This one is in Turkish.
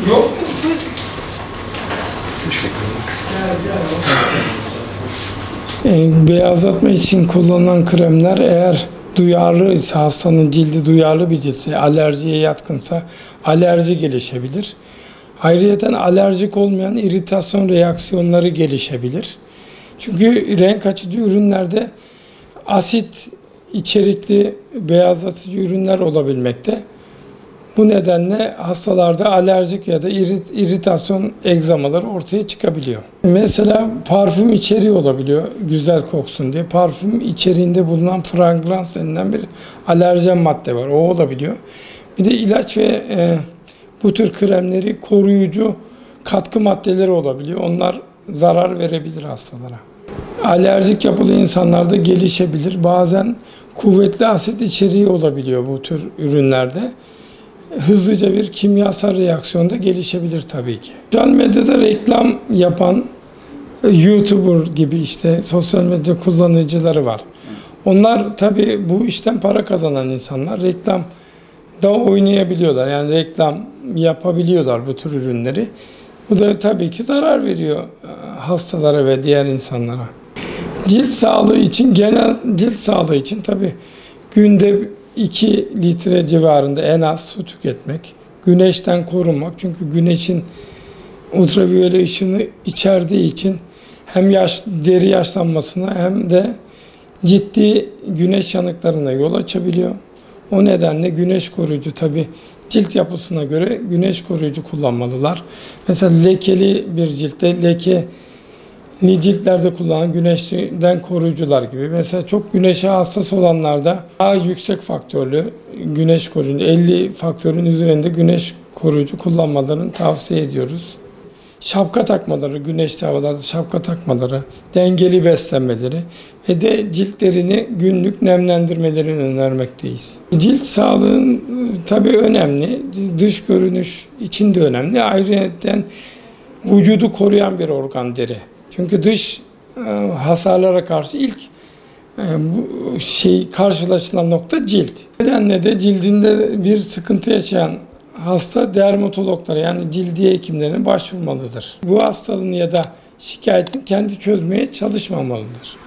Yok. Beyazlatma için kullanılan kremler eğer duyarlıysa, hastanın cildi duyarlı bir ciltse, alerjiye yatkınsa alerji gelişebilir. Ayrıyeten alerjik olmayan iritasyon reaksiyonları gelişebilir. Çünkü renk açıcı ürünlerde asit içerikli beyazlatıcı ürünler olabilmekte. Bu nedenle hastalarda alerjik ya da iritasyon egzamaları ortaya çıkabiliyor. Mesela parfüm içeriği olabiliyor güzel koksun diye. Parfüm içeriğinde bulunan fragrans denilen bir alerjen madde var. O olabiliyor. Bir de ilaç ve bu tür kremleri koruyucu katkı maddeleri olabiliyor. Onlar zarar verebilir hastalara. Alerjik yapılı insanlarda gelişebilir. Bazen kuvvetli asit içeriği olabiliyor bu tür ürünlerde. Hızlıca bir kimyasal reaksiyonda gelişebilir tabii ki. Sosyal medyada reklam yapan YouTuber gibi işte sosyal medya kullanıcıları var. Onlar tabii bu işten para kazanan insanlar. Reklamda oynayabiliyorlar. Yani reklam yapabiliyorlar bu tür ürünleri. Bu da tabii ki zarar veriyor hastalara ve diğer insanlara. Cilt sağlığı için, genel cilt sağlığı için tabii günde 2 litre civarında en az su tüketmek, güneşten korunmak. Çünkü güneşin ultraviyole ışını içerdiği için hem deri yaşlanmasına hem de ciddi güneş yanıklarına yol açabiliyor. O nedenle güneş koruyucu tabii cilt yapısına göre güneş koruyucu kullanmalılar. Mesela lekeli bir ciltte lekeli ciltlerde kullanılan güneşten koruyucular gibi. Mesela çok güneşe hassas olanlarda daha yüksek faktörlü güneş koruyucu, 50 faktörün üzerinde güneş koruyucu kullanmalarını tavsiye ediyoruz. Şapka takmaları, güneşli havalarda şapka takmaları, dengeli beslenmeleri ve de ciltlerini günlük nemlendirmelerini önermekteyiz. Cilt sağlığın tabii önemli, dış görünüş için de önemli. Ayrıca vücudu koruyan bir organ deri. Çünkü dış hasarlara karşı ilk karşılaşılan nokta cilt. Bu nedenle de cildinde bir sıkıntı yaşayan hasta dermatologlara yani cildiye hekimlerine başvurmalıdır. Bu hastalığını ya da şikayetini kendi çözmeye çalışmamalıdır.